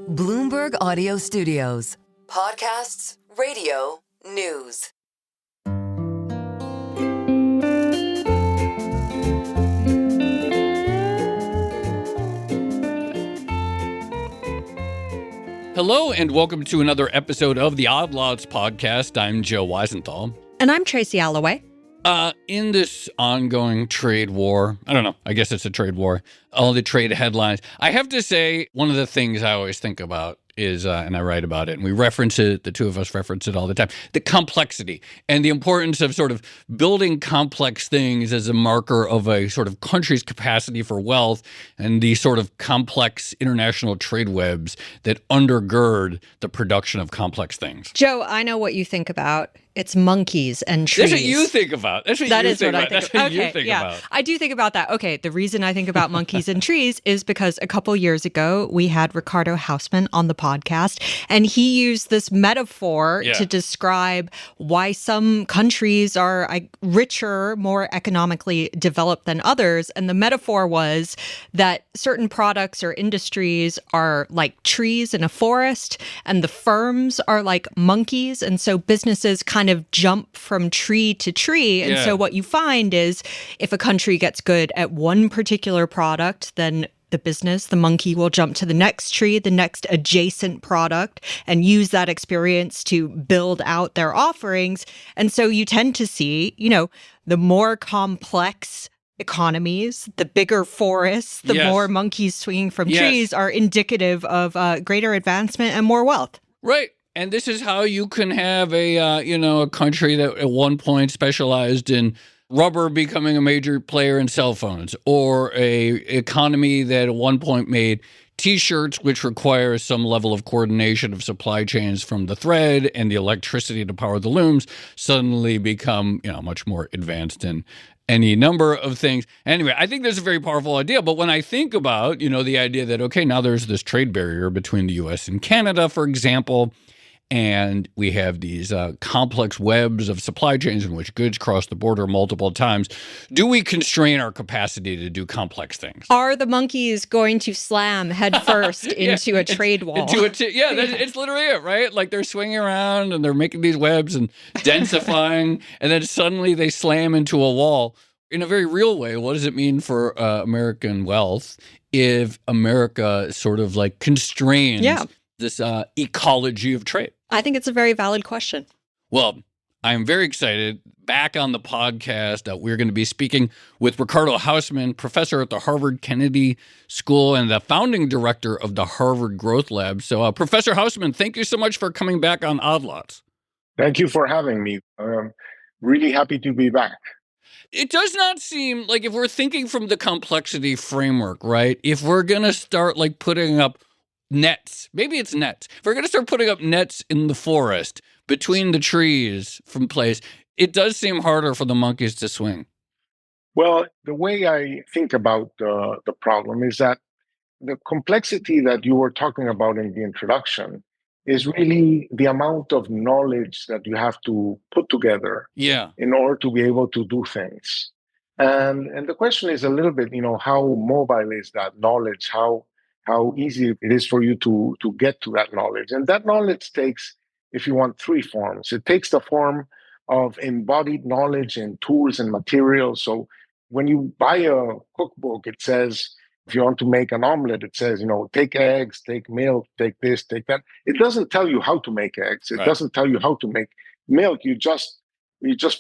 Bloomberg Audio Studios. Podcasts, radio, news. Hello and welcome to another episode of the Odd Lots podcast. I'm Joe Weisenthal. And I'm Tracy Alloway. In this ongoing trade war, I don't know, I guess it's a trade war, all the trade headlines, I have to say one of the things I always think about is, and I write about it, and we reference it, the two of us reference it all the time, the complexity and the importance of sort of building complex things as a marker of a sort of country's capacity for wealth and the sort of complex international trade webs that undergird the production of complex things. Joe, I know what you think about. It's monkeys and trees. That's what you think about. That's what that you is think what about. I think. That's what Okay, you think yeah. about. I do think about that. Okay, the reason I think about monkeys and trees is because a couple years ago, we had Ricardo Hausmann on the podcast, and he used this metaphor to describe why some countries are richer, more economically developed than others. And the metaphor was that certain products or industries are like trees in a forest, and the firms are like monkeys. And so businesses kind of jump from tree to tree. And so what you find is if a country gets good at one particular product, then the business, the monkey, will jump to the next tree, the next adjacent product, and use that experience to build out their offerings. And so you tend to see, the more complex economies, the bigger forests, the more monkeys swinging from trees are indicative of greater advancement and more wealth. Right. And this is how you can have a country that at one point specialized in rubber becoming a major player in cell phones, or a economy that at one point made T-shirts, which require some level of coordination of supply chains from the thread and the electricity to power the looms, suddenly become much more advanced in any number of things. Anyway, I think that's a very powerful idea. But when I think about, the idea that, okay, now there's this trade barrier between the U.S. and Canada, for example, and we have these complex webs of supply chains in which goods cross the border multiple times. Do we constrain our capacity to do complex things? Are the monkeys going to slam headfirst into a trade wall? It's literally it, right? Like they're swinging around and they're making these webs and densifying, and then suddenly they slam into a wall. In a very real way, what does it mean for American wealth if America sort of like constrains this ecology of trade? I think it's a very valid question. Well, I'm very excited. Back on the podcast, we're going to be speaking with Ricardo Hausmann, professor at the Harvard Kennedy School and the founding director of the Harvard Growth Lab. So, Professor Hausmann, thank you so much for coming back on Odd Lots. Thank you for having me. I'm really happy to be back. It does not seem like, if we're thinking from the complexity framework, right, if we're going to start like putting up nets, maybe it's nets. If we're going to start putting up nets in the forest between the trees from place, it does seem harder for the monkeys to swing. Well, the way I think about the problem is that the complexity that you were talking about in the introduction is really the amount of knowledge that you have to put together in order to be able to do things. And the question is a little bit, how mobile is that knowledge? How easy it is for you to get to that knowledge. And that knowledge takes, if you want, three forms. It takes the form of embodied knowledge in tools and materials. So when you buy a cookbook, it says, if you want to make an omelet, it says, take eggs, take milk, take this, take that. It doesn't tell you how to make eggs. It doesn't tell you how to make milk. You just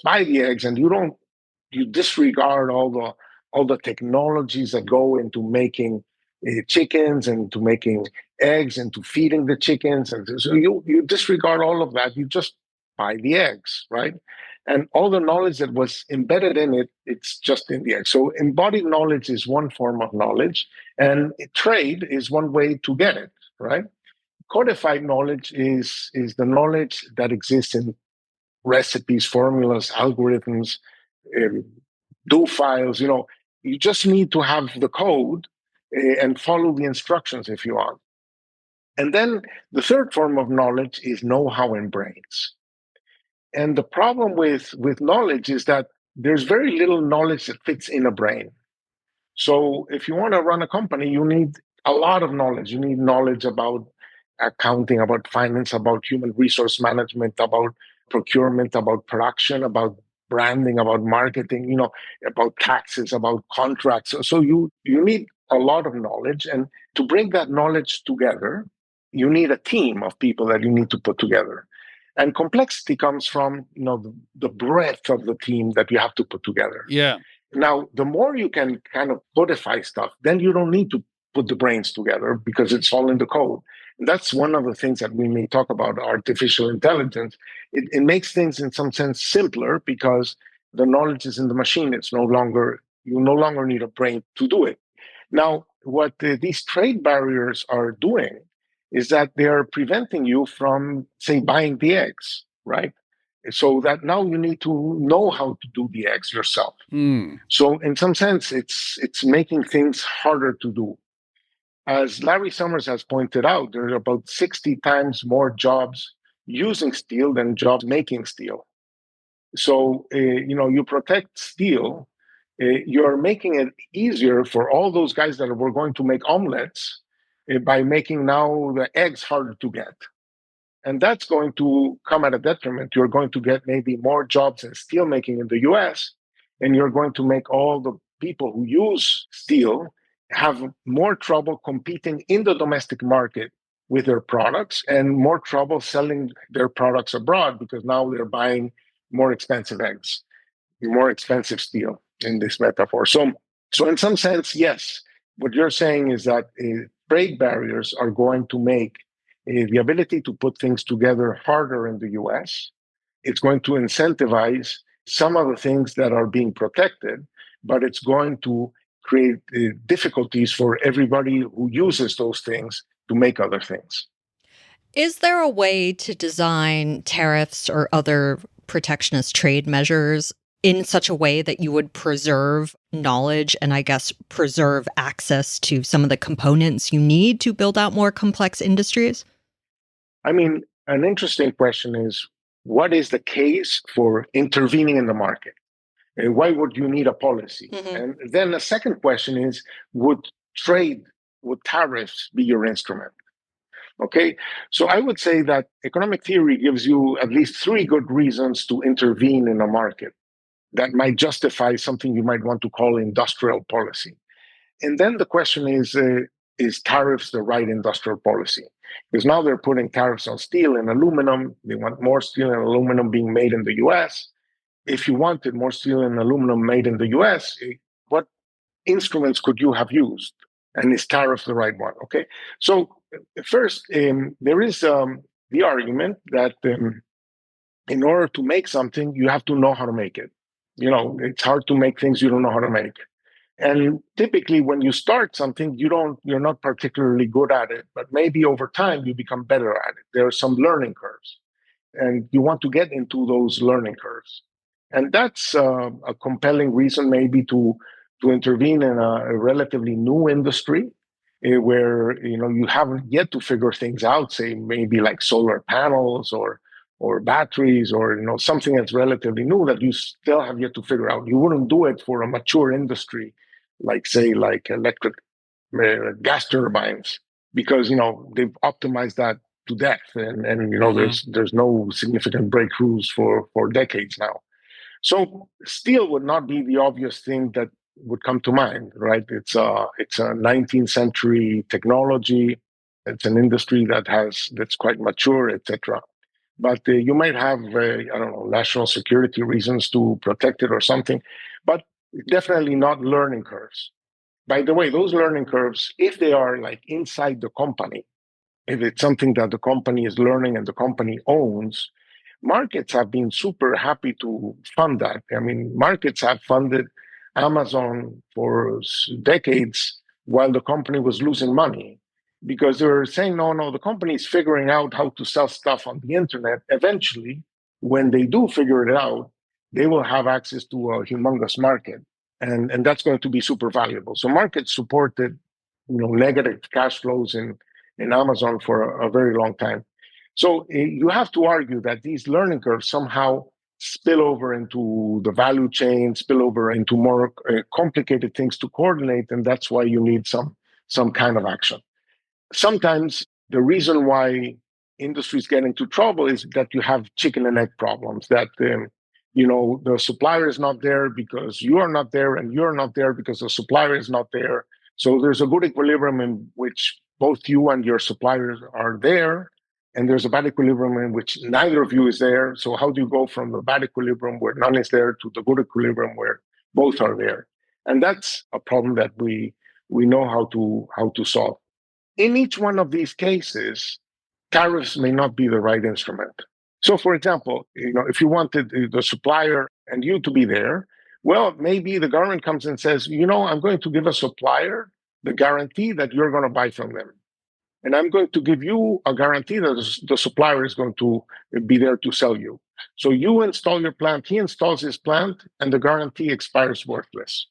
buy the eggs, and you disregard all the technologies that go into making chickens and to making eggs and to feeding the chickens. And so you disregard all of that. You just buy the eggs, right? And all the knowledge that was embedded in it, it's just in the egg. So embodied knowledge is one form of knowledge, and trade is one way to get it, right? Codified knowledge is the knowledge that exists in recipes, formulas, algorithms, do files. You just need to have the code and follow the instructions if you want. And then the third form of knowledge is know-how and brains. And the problem with knowledge is that there's very little knowledge that fits in a brain. So if you want to run a company, you need a lot of knowledge. You need knowledge about accounting, about finance, about human resource management, about procurement, about production, about branding, about marketing, about taxes, about contracts. So you need a lot of knowledge. And to bring that knowledge together, you need a team of people that you need to put together. And complexity comes from the breadth of the team that you have to put together. Yeah. Now, the more you can kind of codify stuff, then you don't need to put the brains together because it's all in the code. And that's one of the things that we may talk about artificial intelligence. It makes things in some sense simpler because the knowledge is in the machine. You no longer need a brain to do it. Now, what these trade barriers are doing is that they are preventing you from, say, buying the eggs, right? So that now you need to know how to do the eggs yourself. So in some sense, it's making things harder to do. As Larry Summers has pointed out, there are about 60 times more jobs using steel than jobs making steel. So, you protect steel, you're making it easier for all those guys that were going to make omelets by making now the eggs harder to get. And that's going to come at a detriment. You're going to get maybe more jobs in steelmaking in the US, and you're going to make all the people who use steel have more trouble competing in the domestic market with their products and more trouble selling their products abroad because now they're buying more expensive eggs, more expensive steel in this metaphor. So in some sense, yes, what you're saying is that trade barriers are going to make the ability to put things together harder in the US. It's going to incentivize some of the things that are being protected, but it's going to create difficulties for everybody who uses those things to make other things. Is there a way to design tariffs or other protectionist trade measures in such a way that you would preserve knowledge and I guess preserve access to some of the components you need to build out more complex industries? I mean, an interesting question is, what is the case for intervening in the market? Why would you need a policy? Mm-hmm. And then the second question is, would tariffs be your instrument? Okay, so I would say that economic theory gives you at least three good reasons to intervene in a market that might justify something you might want to call industrial policy. And then the question is tariffs the right industrial policy? Because now they're putting tariffs on steel and aluminum. They want more steel and aluminum being made in the US. If you wanted more steel and aluminum made in the US, what instruments could you have used? And is tariff the right one? Okay. So first, there is the argument that in order to make something, you have to know how to make it. It's hard to make things you don't know how to make. And typically when you start something, you're not particularly good at it, but maybe over time you become better at it. There are some learning curves, and you want to get into those learning curves. And that's a compelling reason maybe to intervene in a relatively new industry where you haven't yet to figure things out, say maybe like solar panels or batteries or something that's relatively new that you still have yet to figure out. You wouldn't do it for a mature industry like electric gas turbines because they've optimized that to death and mm-hmm. there's no significant breakthroughs for decades now. So steel would not be the obvious thing that would come to mind, right? It's a 19th century technology. It's an industry that's quite mature, etc. But you might have, national security reasons to protect it or something, but definitely not learning curves. By the way, those learning curves, if they are like inside the company, if it's something that the company is learning and the company owns, markets have been super happy to fund that. I mean, markets have funded Amazon for decades while the company was losing money because they were saying, no, the company is figuring out how to sell stuff on the internet. Eventually, when they do figure it out, they will have access to a humongous market. And that's going to be super valuable. So markets supported, negative cash flows in Amazon for a very long time. So you have to argue that these learning curves somehow spill over into the value chain, spill over into more complicated things to coordinate, and that's why you need some kind of action. Sometimes the reason why industries get into trouble is that you have chicken and egg problems, that the supplier is not there because you are not there, and you're not there because the supplier is not there. So there's a good equilibrium in which both you and your suppliers are there, and there's a bad equilibrium in which neither of you is there. So how do you go from the bad equilibrium where none is there to the good equilibrium where both are there? And that's a problem that we know how to solve. In each one of these cases, tariffs may not be the right instrument. So, for example, if you wanted the supplier and you to be there, well, maybe the government comes and says, I'm going to give a supplier the guarantee that you're going to buy from them. And I'm going to give you a guarantee that the supplier is going to be there to sell you. So you install your plant, he installs his plant, and the guarantee expires worthless.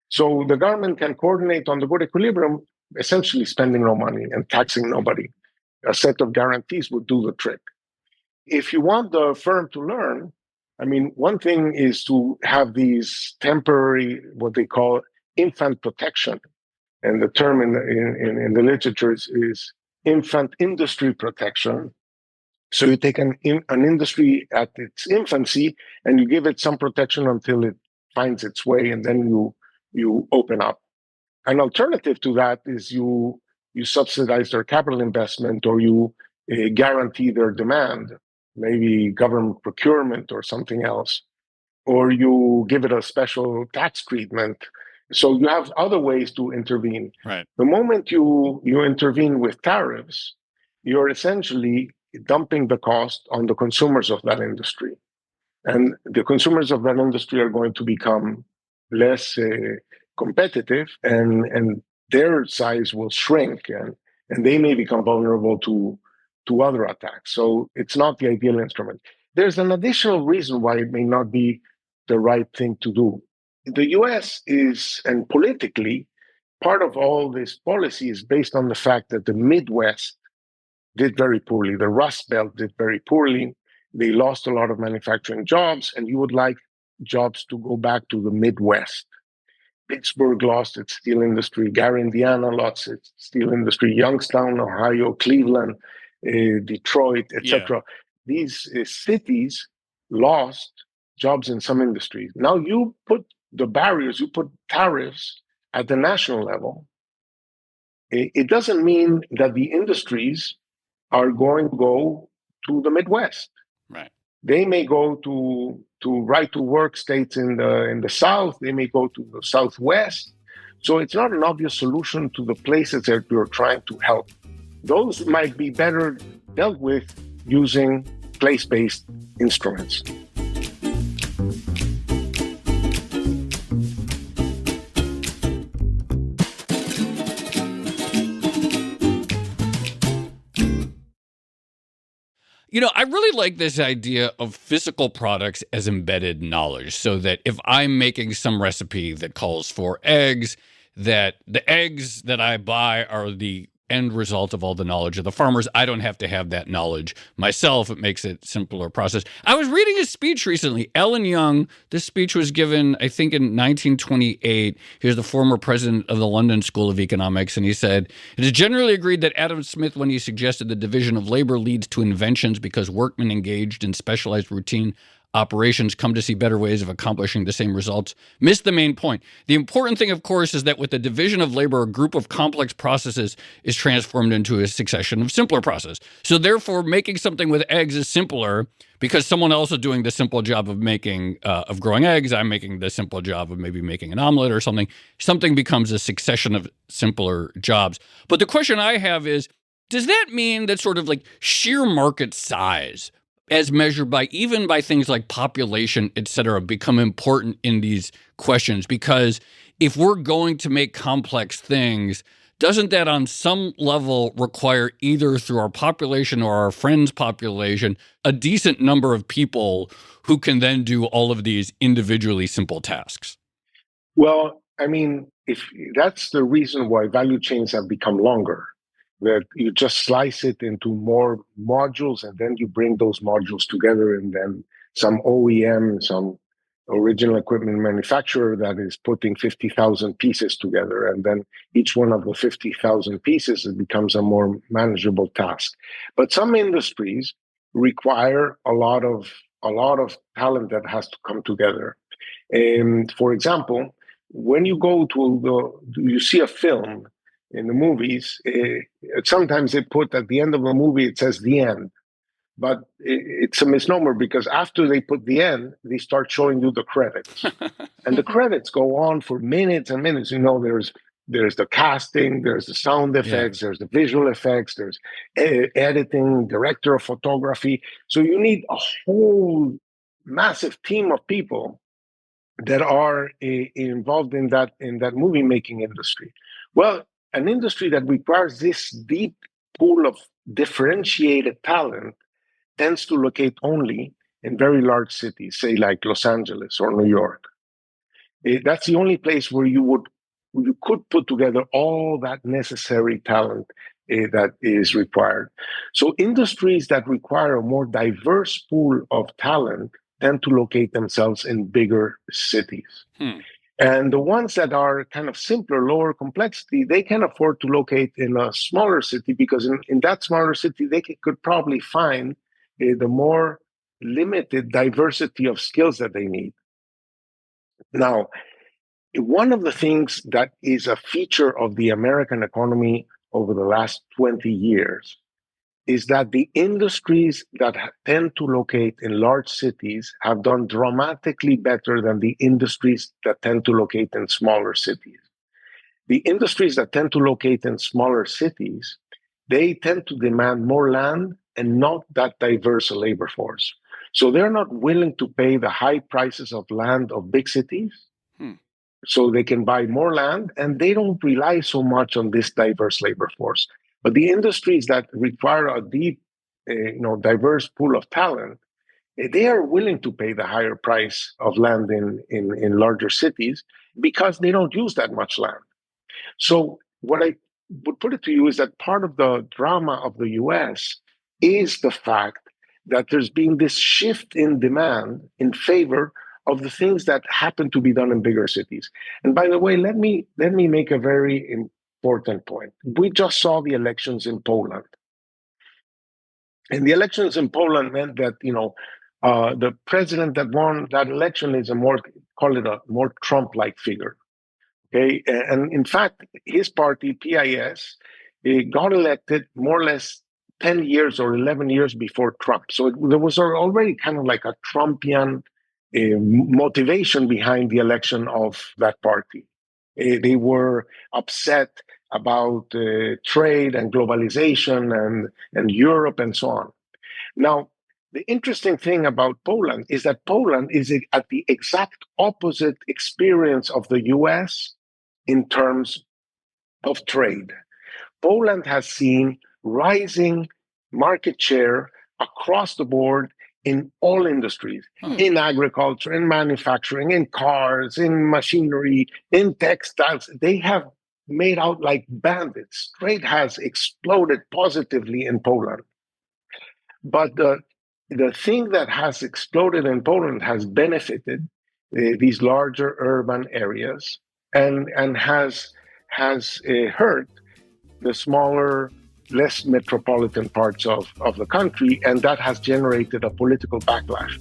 So the government can coordinate on the good equilibrium, essentially spending no money and taxing nobody. A set of guarantees would do the trick. If you want the firm to learn, one thing is to have these temporary, what they call infant protection. And the term in the literature is infant industry protection. So you take an industry at its infancy and you give it some protection until it finds its way, and then you open up. An alternative to that is you subsidize their capital investment, or you guarantee their demand, maybe government procurement or something else, or you give it a special tax treatment. So you have other ways to intervene. Right. The moment you intervene with tariffs, you're essentially dumping the cost on the consumers of that industry. And the consumers of that industry are going to become less competitive, and their size will shrink, and they may become vulnerable to other attacks. So it's not the ideal instrument. There's an additional reason why it may not be the right thing to do. The US is, and politically, part of all this policy is based on the fact that the Midwest did very poorly. The Rust Belt did very poorly. They lost a lot of manufacturing jobs, and you would like jobs to go back to the Midwest. Pittsburgh lost its steel industry. Gary, Indiana lost its steel industry. Youngstown, Ohio, Cleveland, Detroit, etc. Yeah. These cities lost jobs in some industries. Now you put the barriers, you put tariffs at the national level. It doesn't mean that the industries are going to go to the Midwest. Right. They may go to right to work states in the South. They may go to the Southwest. So it's not an obvious solution to the places that you're trying to help. Those might be better dealt with using place-based instruments. I really like this idea of physical products as embedded knowledge, so that if I'm making some recipe that calls for eggs, that the eggs that I buy are the end result of all the knowledge of the farmers. I don't have to have that knowledge myself. It makes it a simpler process. I was reading a speech recently. Ellen Young, this speech was given, I think, in 1928. He was the former president of the London School of Economics, and he said, "It is generally agreed that Adam Smith, when he suggested the division of labor leads to inventions because workmen engaged in specialized routine operations come to see better ways of accomplishing the same results, missed the main point. The important thing, of course, is that with the division of labor, a group of complex processes is transformed into a succession of simpler processes. So therefore, making something with eggs is simpler because someone else is doing the simple job of making, of growing eggs. I'm making the simple job of maybe making an omelet or something. Something becomes a succession of simpler jobs. But the question I have is, does that mean that sort of like sheer market size, as measured by even by things like population, et cetera, become important in these questions? Because if we're going to make complex things, doesn't that on some level require, either through our population or our friends' population, a decent number of people who can then do all of these individually simple tasks? Well, if that's the reason why value chains have become longer, that you just slice it into more modules, and then you bring those modules together, and then some OEM, some original equipment manufacturer that is putting 50,000 pieces together, and then each one of the 50,000 pieces, it becomes a more manageable task. But some industries require a lot of talent that has to come together. And for example, when you go to you see a film in the movies, sometimes they put at the end of the movie, it says the end. But it's a misnomer, because after they put the end, they start showing you the credits. And the credits go on for minutes and minutes. There's the casting, there's the sound effects, there's the visual effects, there's editing, director of photography. So you need a whole massive team of people that are involved in that movie making industry. Well, an industry that requires this deep pool of differentiated talent tends to locate only in very large cities, say like Los Angeles or New York. That's the only place where you could put together all that necessary talent that is required. So industries that require a more diverse pool of talent tend to locate themselves in bigger cities. And the ones that are kind of simpler, lower complexity, they can afford to locate in a smaller city, because in that smaller city, they could probably find the more limited diversity of skills that they need. Now, one of the things that is a feature of the American economy over the last 20 years is that the industries that tend to locate in large cities have done dramatically better than the industries that tend to locate in smaller cities. The industries that tend to locate in smaller cities, they tend to demand more land and not that diverse a labor force. So they're not willing to pay the high prices of land of big cities. So they can buy more land, and they don't rely so much on this diverse labor force. But the industries that require a deep, diverse pool of talent, they are willing to pay the higher price of land in larger cities, because they don't use that much land. So what I would put it to you is that part of the drama of the US is the fact that there's been this shift in demand in favor of the things that happen to be done in bigger cities. And by the way, let me make a very important point. We just saw the elections in Poland. And the elections in Poland meant that, the president that won that election is a more Trump-like figure. Okay, and in fact, his party, PIS, got elected more or less 10 years or 11 years before Trump. So there was already kind of like a Trumpian motivation behind the election of that party. They were upset about trade and globalization and Europe and so on. Now, the interesting thing about Poland is that Poland is at the exact opposite experience of the US in terms of trade. Poland has seen rising market share across the board in all industries, in agriculture, in manufacturing, in cars, in machinery, in textiles. They have made out like bandits. Trade has exploded positively in Poland. But the thing that has exploded in Poland has benefited these larger urban areas and has hurt the smaller, less metropolitan parts of the country, and that has generated a political backlash.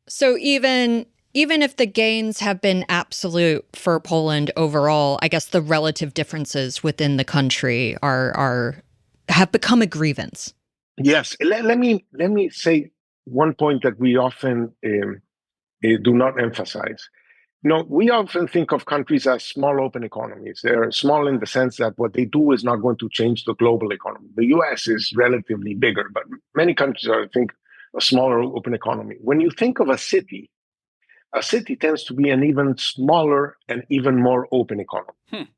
So even if the gains have been absolute for Poland overall, I guess the relative differences within the country have become a grievance. Yes, let me say one point that we often do not emphasize. We often think of countries as small open economies. They're small in the sense that what they do is not going to change the global economy. The US is relatively bigger, but many countries are, I think, a smaller open economy. When you think of a city tends to be an even smaller and even more open economy.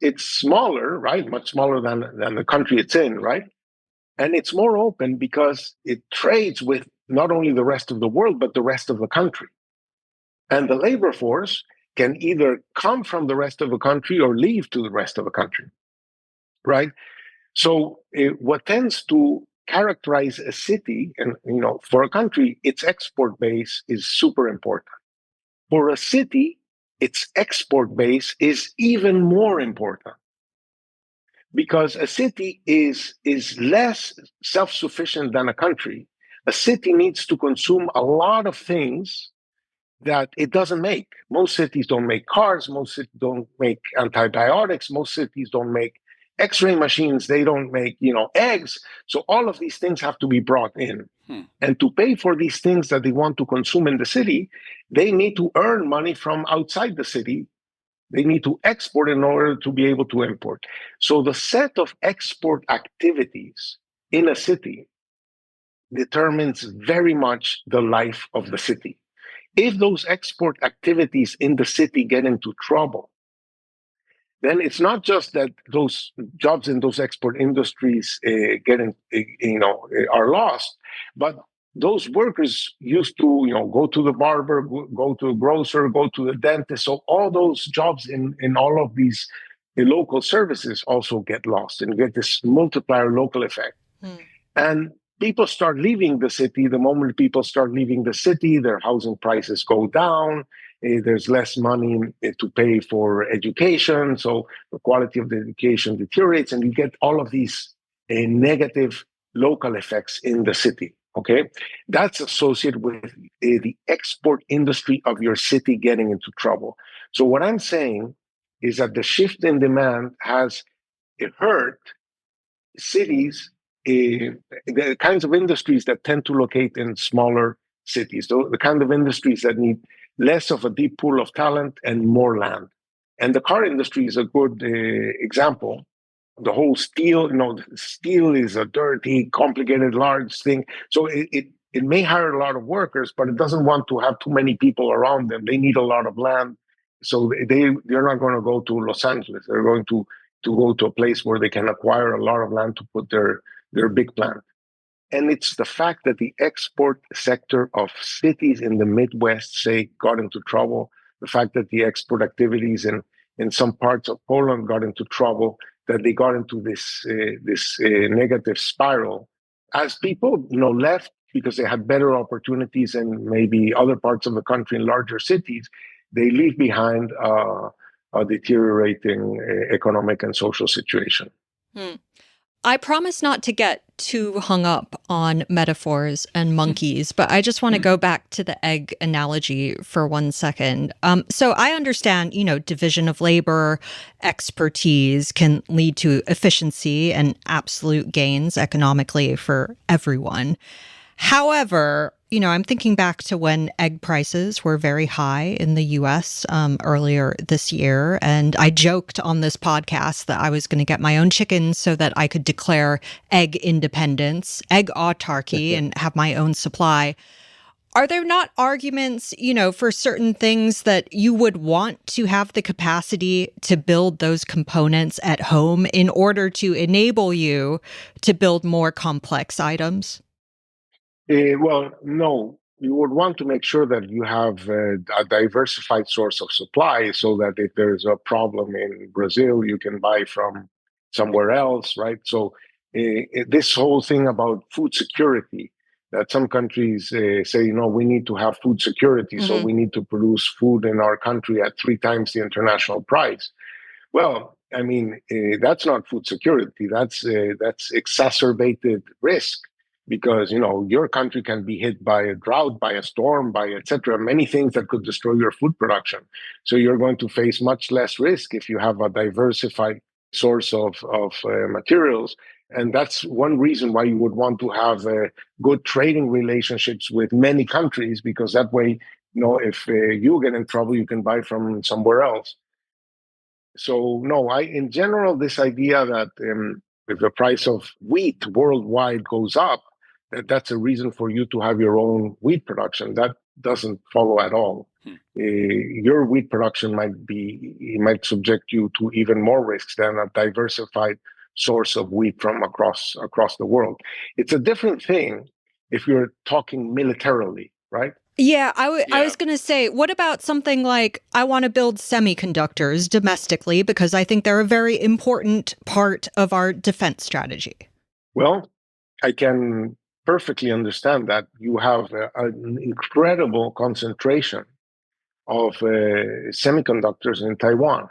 It's smaller, right? Much smaller than the country it's in, right? And it's more open because it trades with not only the rest of the world, but the rest of the country. And the labor force can either come from the rest of the country or leave to the rest of the country, right? So what tends to characterize a city, and for a country, its export base is super important. For a city, its export base is even more important because a city is less self-sufficient than a country. A city needs to consume a lot of things that it doesn't make. Most cities don't make cars, most cities don't make antibiotics, most cities don't make x-ray machines, they don't make, eggs. So all of these things have to be brought in. And to pay for these things that they want to consume in the city, they need to earn money from outside the city. They need to export in order to be able to import. So the set of export activities in a city determines very much the life of the city. If those export activities in the city get into trouble, then it's not just that those jobs in those export industries are lost, but those workers used to, go to the barber, go to the grocer, go to the dentist. So all those jobs in all of these local services also get lost and get this multiplier local effect. And people start leaving the city. The moment people start leaving the city, their housing prices go down. There's less money to pay for education. So the quality of the education deteriorates, and you get all of these negative local effects in the city. Okay, that's associated with the export industry of your city getting into trouble. So what I'm saying is that the shift in demand has hurt cities, the kinds of industries that tend to locate in smaller cities, the kind of industries that need less of a deep pool of talent and more land. And the car industry is a good example. The whole steel, steel is a dirty, complicated, large thing. So it may hire a lot of workers, but it doesn't want to have too many people around them. They need a lot of land. So they're not going to go to Los Angeles. They're going to go to a place where they can acquire a lot of land to put their big plant. And it's the fact that the export sector of cities in the Midwest, say, got into trouble, the fact that the export activities in some parts of Poland got into trouble, that they got into this negative spiral. As people left because they had better opportunities in maybe other parts of the country in larger cities, they leave behind a deteriorating economic and social situation. I promise not to get too hung up on metaphors and monkeys, but I just want to go back to the egg analogy for 1 second. So I understand, division of labor, expertise can lead to efficiency and absolute gains economically for everyone. However, I'm thinking back to when egg prices were very high in the US earlier this year. And I joked on this podcast that I was going to get my own chickens so that I could declare egg independence, egg autarky, and have my own supply. Are there not arguments, for certain things that you would want to have the capacity to build those components at home in order to enable you to build more complex items? Well, no. You would want to make sure that you have a diversified source of supply so that if there's a problem in Brazil, you can buy from somewhere else, right? So this whole thing about food security, that some countries say, we need to have food security, so we need to produce food in our country at 3 times the international price. Well, I mean, that's not food security. That's exacerbated risk. Because your country can be hit by a drought, by a storm, by etc. Many things that could destroy your food production. So you're going to face much less risk if you have a diversified source of materials. And that's one reason why you would want to have good trading relationships with many countries, because that way, if you get in trouble, you can buy from somewhere else. So no, in general, this idea that if the price of wheat worldwide goes up, that's a reason for you to have your own wheat production. That doesn't follow at all. Your wheat production might subject you to even more risks than a diversified source of wheat from across the world. It's a different thing if you're talking militarily, right? Yeah, I was going to say, what about something like I want to build semiconductors domestically because I think they're a very important part of our defense strategy? Well, I can perfectly understand that you have an incredible concentration of semiconductors in Taiwan.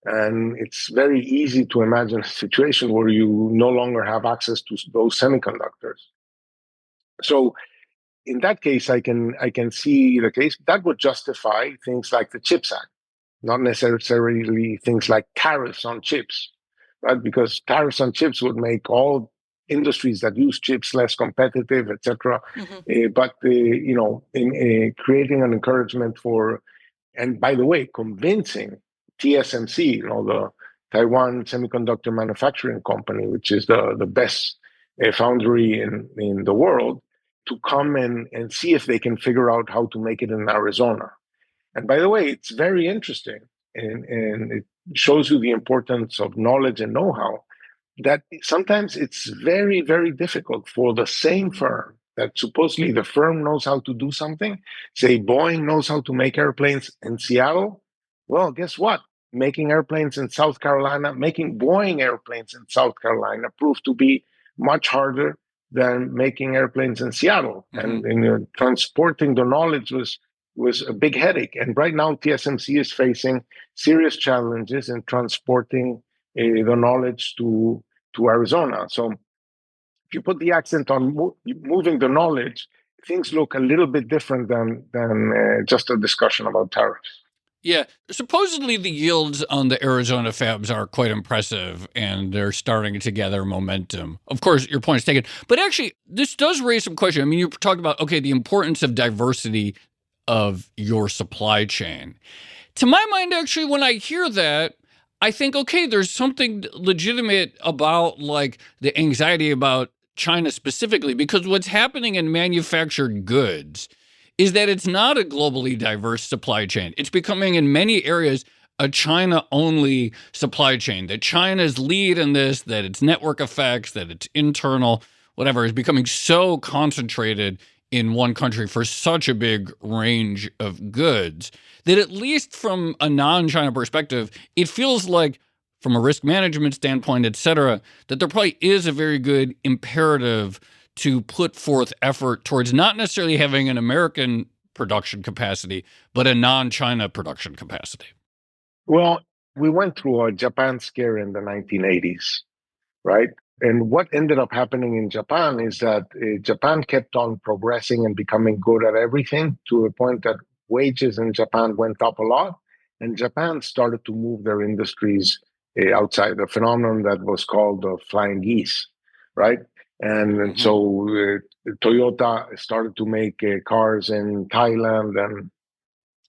And it's very easy to imagine a situation where you no longer have access to those semiconductors. So in that case, I can see the case that would justify things like the CHIPS Act, not necessarily things like tariffs on chips, right? Because tariffs on chips would make all industries that use chips less competitive, etc. In creating an encouragement for, and by the way, convincing TSMC, the Taiwan Semiconductor Manufacturing Company, which is the best foundry in the world, to come and see if they can figure out how to make it in Arizona. And by the way, it's very interesting, and it shows you the importance of knowledge and know-how, that sometimes it's very, very difficult for the same firm that supposedly the firm knows how to do something. Say Boeing knows how to make airplanes in Seattle. Well, guess what? Making airplanes in South Carolina, making Boeing airplanes in South Carolina proved to be much harder than making airplanes in Seattle. Mm-hmm. And transporting the knowledge was a big headache. And right now, TSMC is facing serious challenges in transporting the knowledge to Arizona. So if you put the accent on moving the knowledge, things look a little bit different than just a discussion about tariffs. Yeah, supposedly the yields on the Arizona fabs are quite impressive, and they're starting to gather momentum. Of course, your point is taken. But actually, this does raise some questions. I mean, you talked about, okay, the importance of diversity of your supply chain. To my mind, actually, when I hear that, I think, okay, there's something legitimate about like the anxiety about China specifically, because what's happening in manufactured goods is that it's not a globally diverse supply chain. It's becoming in many areas a China-only supply chain. That China's lead in this, that its network effects, that its internal, whatever, is becoming so concentrated in one country for such a big range of goods that at least from a non-China perspective, it feels like from a risk management standpoint, et cetera, that there probably is a very good imperative to put forth effort towards not necessarily having an American production capacity, but a non-China production capacity. Well, we went through a Japan scare in the 1980s, right? And what ended up happening in Japan is that Japan kept on progressing and becoming good at everything to a point that wages in Japan went up a lot. And Japan started to move their industries outside, the phenomenon that was called the flying geese, right? And so Toyota started to make cars in Thailand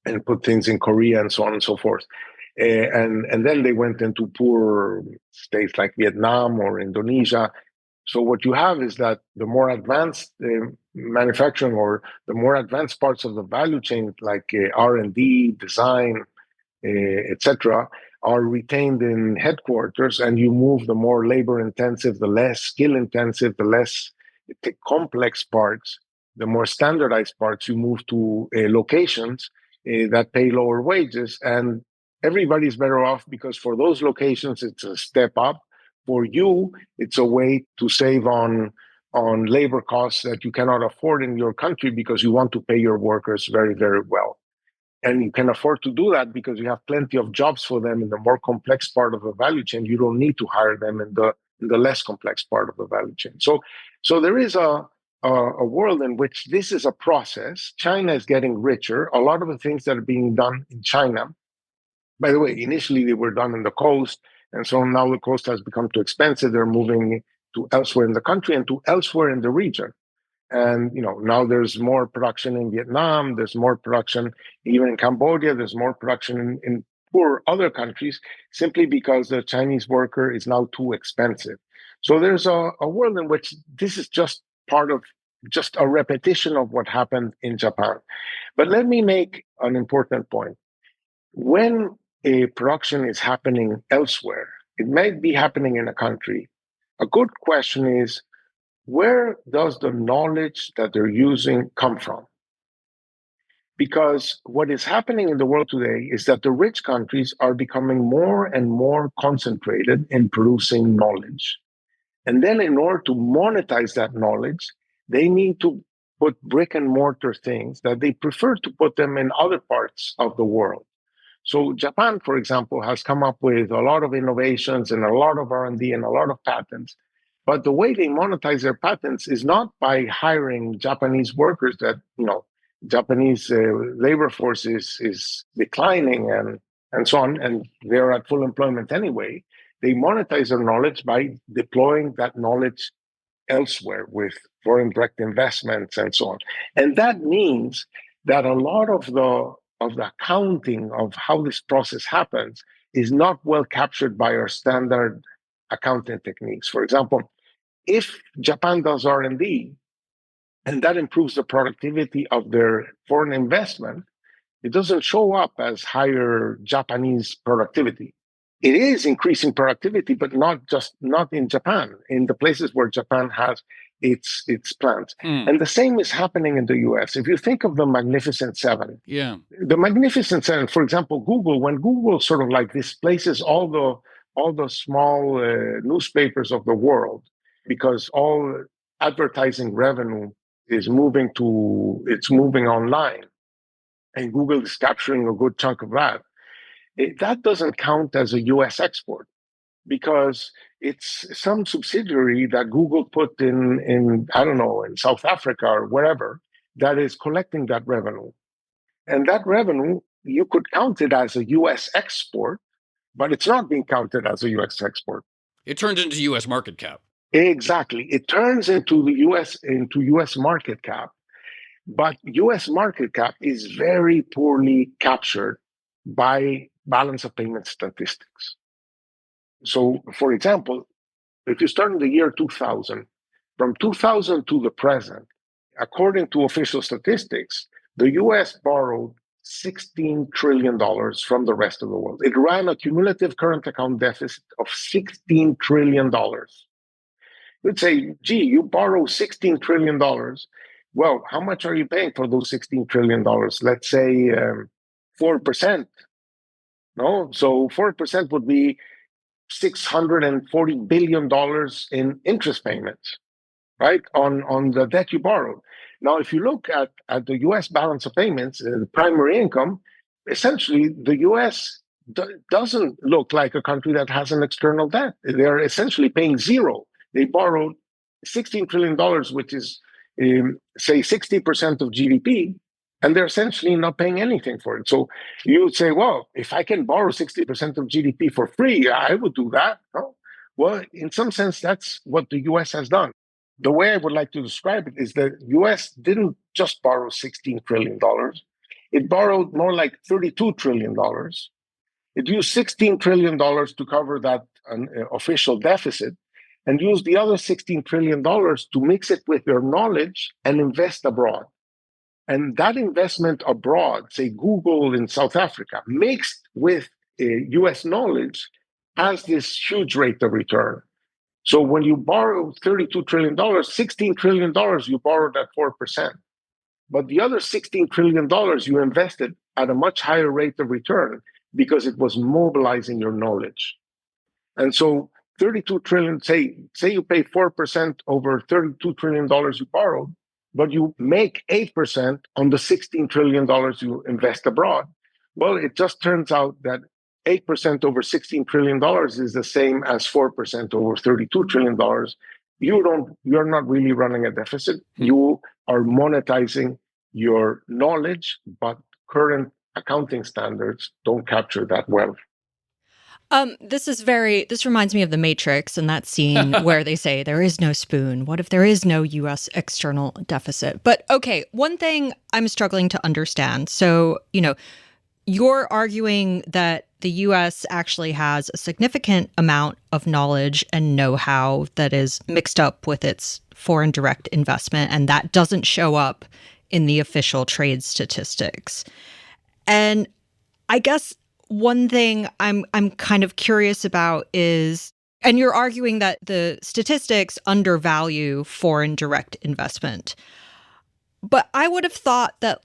and put things in Korea and so on and so forth. And then they went into poor states like Vietnam or Indonesia. So what you have is that the more advanced manufacturing or the more advanced parts of the value chain, like R&D, design, etc., are retained in headquarters, and you move the more labor intensive, the less skill intensive, the less complex parts, the more standardized parts, you move to locations that pay lower wages. And everybody's better off because for those locations, it's a step up. For you, it's a way to save on labor costs that you cannot afford in your country because you want to pay your workers very, very well. And you can afford to do that because you have plenty of jobs for them in the more complex part of the value chain. You don't need to hire them in the less complex part of the value chain. So there is a world in which this is a process. China is getting richer. A lot of the things that are being done in China, by the way, initially they were done in the coast, and so now the coast has become too expensive. They're moving to elsewhere in the country and to elsewhere in the region. And now there's more production in Vietnam. There's more production even in Cambodia. There's more production in poor other countries simply because the Chinese worker is now too expensive. So there's a world in which this is just part of just a repetition of what happened in Japan. But let me make an important point. When a production is happening elsewhere, it might be happening in a country. A good question is, where does the knowledge that they're using come from? Because what is happening in the world today is that the rich countries are becoming more and more concentrated in producing knowledge. And then, in order to monetize that knowledge, they need to put brick and mortar things that they prefer to put them in other parts of the world. So Japan, for example, has come up with a lot of innovations and a lot of R&D and a lot of patents. But the way they monetize their patents is not by hiring Japanese workers that, Japanese labor force is declining and so on, and they're at full employment anyway. They monetize their knowledge by deploying that knowledge elsewhere with foreign direct investments and so on. And that means that a lot of the accounting of how this process happens is not well captured by our standard accounting techniques. For example, if Japan does R&D and that improves the productivity of their foreign investment, it doesn't show up as higher Japanese productivity. It is increasing productivity, but not in Japan, in the places where Japan has its plants. And the same is happening in the US. If you think of the Magnificent Seven, the Magnificent Seven, for example, Google, when Google sort of like displaces all the small newspapers of the world, because all advertising revenue is moving online, and Google is capturing a good chunk of that. That doesn't count as a US export because it's some subsidiary that Google put in I don't know, in South Africa or wherever, that is collecting that revenue. And that revenue, you could count it as a US export, but it's not being counted as a US export. It turns into US market cap. Exactly. It turns into the US market cap. But US market cap is very poorly captured by balance of payment statistics. So, for example, if you start in the year 2000, from 2000 to the present, according to official statistics, the US borrowed $16 trillion from the rest of the world. It ran a cumulative current account deficit of $16 trillion. You'd say, gee, you borrow $16 trillion. Well, how much are you paying for those $16 trillion? Let's say 4%. No, so 4% would be $640 billion in interest payments, right, on the debt you borrowed. Now, if you look at the U.S. balance of payments, the primary income, essentially the U.S. doesn't look like a country that has an external debt. They're essentially paying zero. They borrowed $16 trillion, which is, say, 60% of GDP, and they're essentially not paying anything for it. So you would say, well, if I can borrow 60% of GDP for free, I would do that. No? Well, in some sense, that's what the US has done. The way I would like to describe it is the US didn't just borrow $16 trillion. It borrowed more like $32 trillion. It used $16 trillion to cover that official deficit, and used the other $16 trillion to mix it with their knowledge and invest abroad. And that investment abroad, say Google in South Africa, mixed with US knowledge, has this huge rate of return. So when you borrow $32 trillion, $16 trillion you borrowed at 4%. But the other $16 trillion you invested at a much higher rate of return because it was mobilizing your knowledge. And so 32 trillion, say you pay 4% over $32 trillion you borrowed, but you make 8% on the $16 trillion you invest abroad. Well, it just turns out that 8% over $16 trillion is the same as 4% over $32 trillion. You're not really running a deficit. You are monetizing your knowledge, but current accounting standards don't capture that well. This reminds me of The Matrix and that scene where they say there is no spoon. What if there is no U.S. external deficit? But okay, one thing I'm struggling to understand. So, you're arguing that the U.S. actually has a significant amount of knowledge and know-how that is mixed up with its foreign direct investment, and that doesn't show up in the official trade statistics. And I guess one thing I'm kind of curious about is, and you're arguing that the statistics undervalue foreign direct investment. But I would have thought that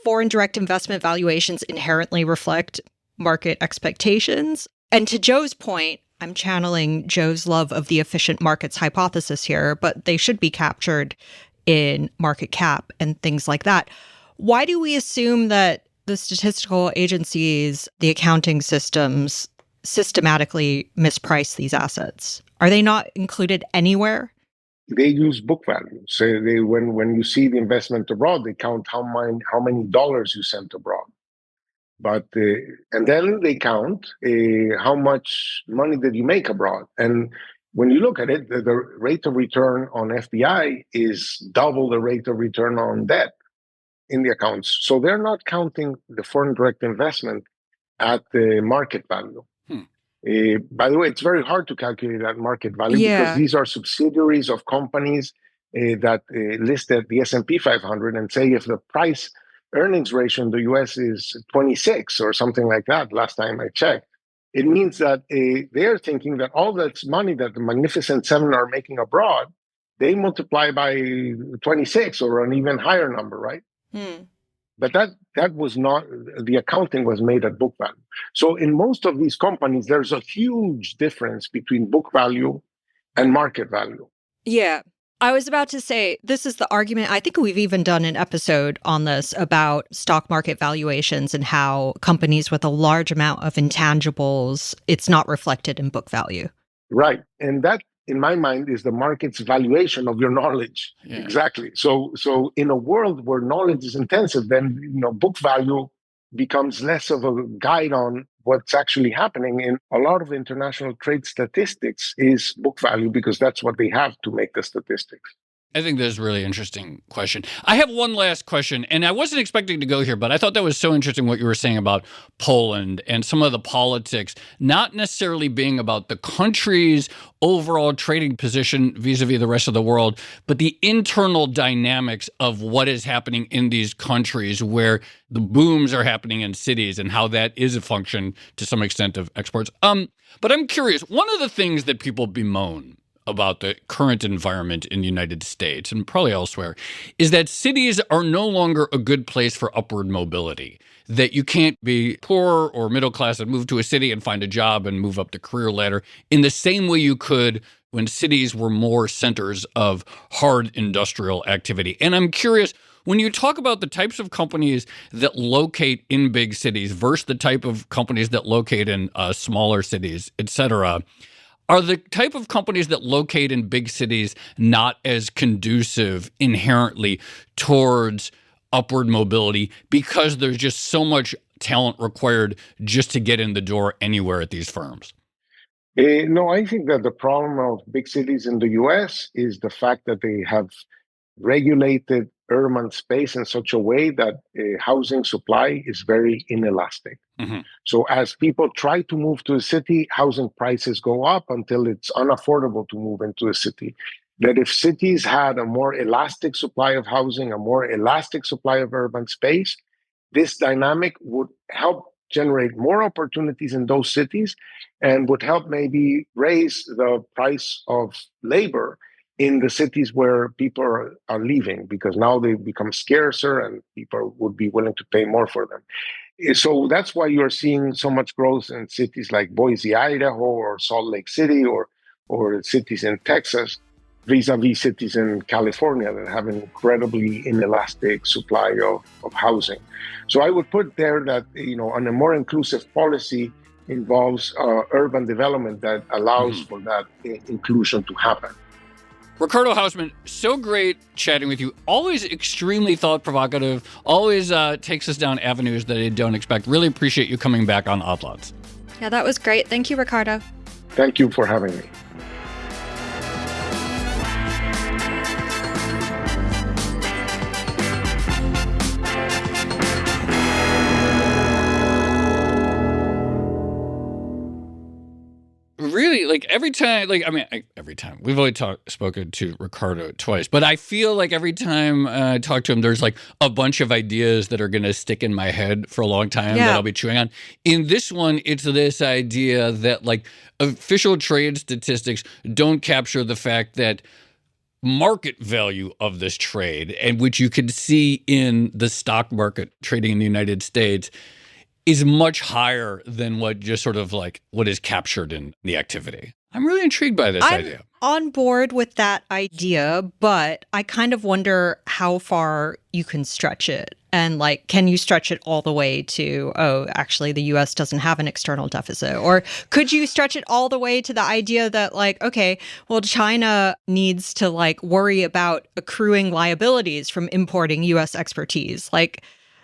foreign direct investment valuations inherently reflect market expectations. And to Joe's point, I'm channeling Joe's love of the efficient markets hypothesis here, but they should be captured in market cap and things like that. Why do we assume that the statistical agencies, the accounting systems, systematically misprice these assets? Are they not included anywhere? They use book value. So when you see the investment abroad, they count how many dollars you sent abroad. But and then they count how much money did you make abroad. And when you look at it, the rate of return on FDI is double the rate of return on debt in the accounts. So they're not counting the foreign direct investment at the market value. By the way, it's very hard to calculate that market value because these are subsidiaries of companies that list at the S&P 500 and say if the price earnings ratio in the US is 26 or something like that, last time I checked, it means that they're thinking that all that money that the Magnificent Seven are making abroad, they multiply by 26 or an even higher number, right? But that was not, the accounting was made at book value. So in most of these companies, there's a huge difference between book value and market value. Yeah. I was about to say, this is the argument. I think we've even done an episode on this about stock market valuations and how companies with a large amount of intangibles, it's not reflected in book value. Right. And that, in my mind, is the market's valuation of your knowledge. Yeah. Exactly. So in a world where knowledge is intensive, then book value becomes less of a guide on what's actually happening. And a lot of international trade statistics is book value because that's what they have to make the statistics. I think that's a really interesting question. I have one last question, and I wasn't expecting to go here, but I thought that was so interesting what you were saying about Poland and some of the politics, not necessarily being about the country's overall trading position vis-a-vis the rest of the world, but the internal dynamics of what is happening in these countries where the booms are happening in cities and how that is a function to some extent of exports. But I'm curious, one of the things that people bemoan about the current environment in the United States and probably elsewhere is that cities are no longer a good place for upward mobility, that you can't be poor or middle class and move to a city and find a job and move up the career ladder in the same way you could when cities were more centers of hard industrial activity. And I'm curious, when you talk about the types of companies that locate in big cities versus the type of companies that locate in smaller cities, et cetera, are the type of companies that locate in big cities not as conducive inherently towards upward mobility because there's just so much talent required just to get in the door anywhere at these firms? No, I think that the problem of big cities in the US is the fact that they have regulated urban space in such a way that housing supply is very inelastic. Mm-hmm. So as people try to move to a city, housing prices go up until it's unaffordable to move into a city. That if cities had a more elastic supply of housing, a more elastic supply of urban space, this dynamic would help generate more opportunities in those cities and would help maybe raise the price of labor in the cities where people are leaving, because now they become scarcer and people would be willing to pay more for them. So that's why you're seeing so much growth in cities like Boise, Idaho, or Salt Lake City, or cities in Texas, vis-a-vis cities in California that have an incredibly inelastic supply of housing. So I would put there that, on a more inclusive policy involves urban development that allows for that inclusion to happen. Ricardo Hausmann, so great chatting with you. Always extremely thought-provocative. Always takes us down avenues that I don't expect. Really appreciate you coming back on Odd Lots. Yeah, that was great. Thank you, Ricardo. Thank you for having me. Really, every time we've only spoken to Ricardo twice, but I feel like every time I talk to him, there's a bunch of ideas that are going to stick in my head for a long time that I'll be chewing on. In this one, it's this idea that official trade statistics don't capture the fact that market value of this trade, and which you can see in the stock market trading in the United States, is much higher than what just sort of like what is captured in the activity. I'm really intrigued by this idea. On board with that idea, but I kind of wonder how far you can stretch it. And like, can you stretch it all the way to, oh, actually, the US doesn't have an external deficit? Or could you stretch it all the way to the idea that like, okay, well, China needs to like worry about accruing liabilities from importing US expertise? Like,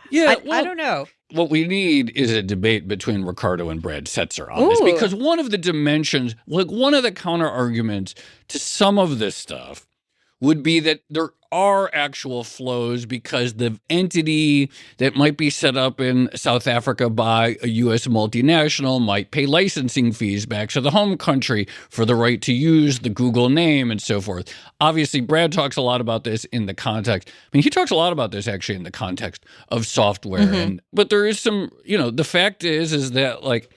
yeah, I don't know. What we need is a debate between Ricardo and Brad Setzer on this, because one of the dimensions, like one of the counter arguments to some of this stuff would be that there are actual flows because the entity that might be set up in South Africa by a U.S. multinational might pay licensing fees back to the home country for the right to use the Google name and so forth. Obviously, Brad talks a lot about this in the context. I mean, he talks a lot about this actually in the context of software. But there is some, the fact is that like,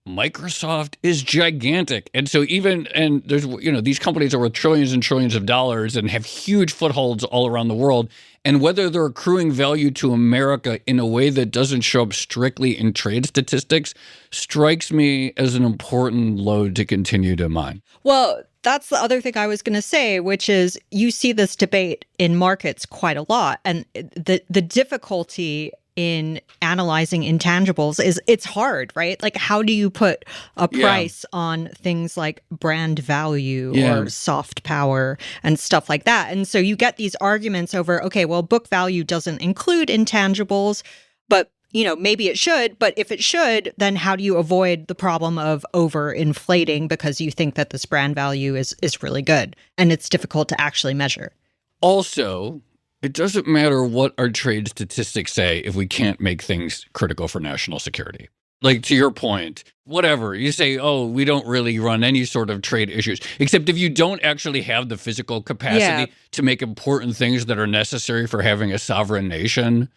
Microsoft is gigantic. And so there's, these companies are worth trillions and trillions of dollars and have huge footholds all around the world. And whether they're accruing value to America in a way that doesn't show up strictly in trade statistics strikes me as an important load to continue to mine. Well, that's the other thing I was going to say, which is you see this debate in markets quite a lot. And the difficulty in analyzing intangibles is it's hard, right? Like, how do you put a price on things like brand value or soft power and stuff like that? And so you get these arguments over, okay, well, book value doesn't include intangibles, but maybe it should. But if it should, then how do you avoid the problem of overinflating because you think that this brand value is really good and it's difficult to actually measure? Also, it doesn't matter what our trade statistics say if we can't make things critical for national security. Like, to your point, whatever, you say, oh, we don't really run any sort of trade issues, except if you don't actually have the physical capacity to make important things that are necessary for having a sovereign nation,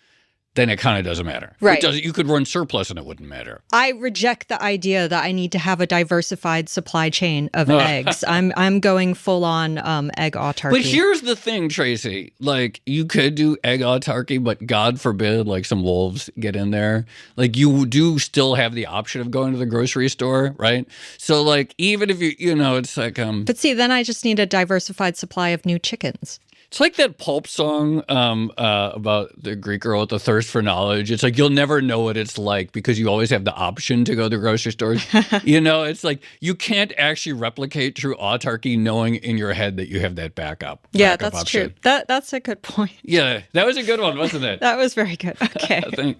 then it kind of doesn't matter. Right. You could run surplus and it wouldn't matter. I reject the idea that I need to have a diversified supply chain of eggs. I'm going full on egg autarky. But here's the thing, Tracy. Like, you could do egg autarky, but God forbid, like, some wolves get in there. Like, you do still have the option of going to the grocery store, right? So, like, even if it's like... But see, then I just need a diversified supply of new chickens. It's like that Pulp song about the Greek girl with the thirst for knowledge. It's like you'll never know what it's like because you always have the option to go to the grocery stores. It's like you can't actually replicate true autarky knowing in your head that you have that backup. Yeah, that's option. True. That's a good point. Yeah, that was a good one, wasn't it? That was very good. Okay.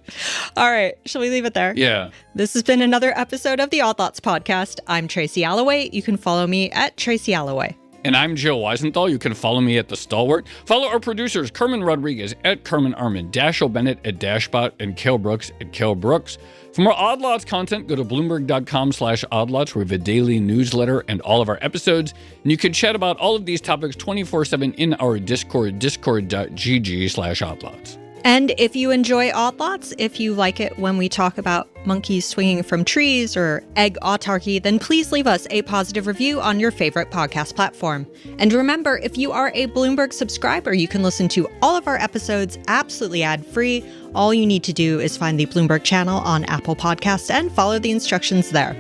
All right. Shall we leave it there? Yeah. This has been another episode of the Odd Lots podcast. I'm Tracy Alloway. You can follow me at Tracy Alloway. And I'm Joe Weisenthal. You can follow me at The Stalwart. Follow our producers, Carmen Rodriguez at Carmen Armin, Dashiell Bennett at Dashbot, and Cale Brooks at Cale Brooks. For more Odd Lots content, go to Bloomberg.com/oddlots, where we have a daily newsletter and all of our episodes. And you can chat about all of these topics 24/7 in our Discord, discord.gg/oddlots. And if you enjoy Odd Lots, if you like it when we talk about monkeys swinging from trees or egg autarky, then please leave us a positive review on your favorite podcast platform. And remember, if you are a Bloomberg subscriber, you can listen to all of our episodes absolutely ad-free. All you need to do is find the Bloomberg channel on Apple Podcasts and follow the instructions there.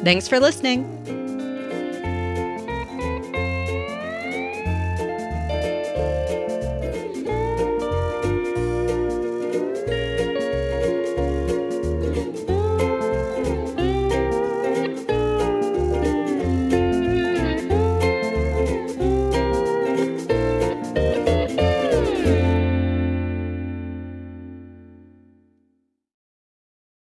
Thanks for listening.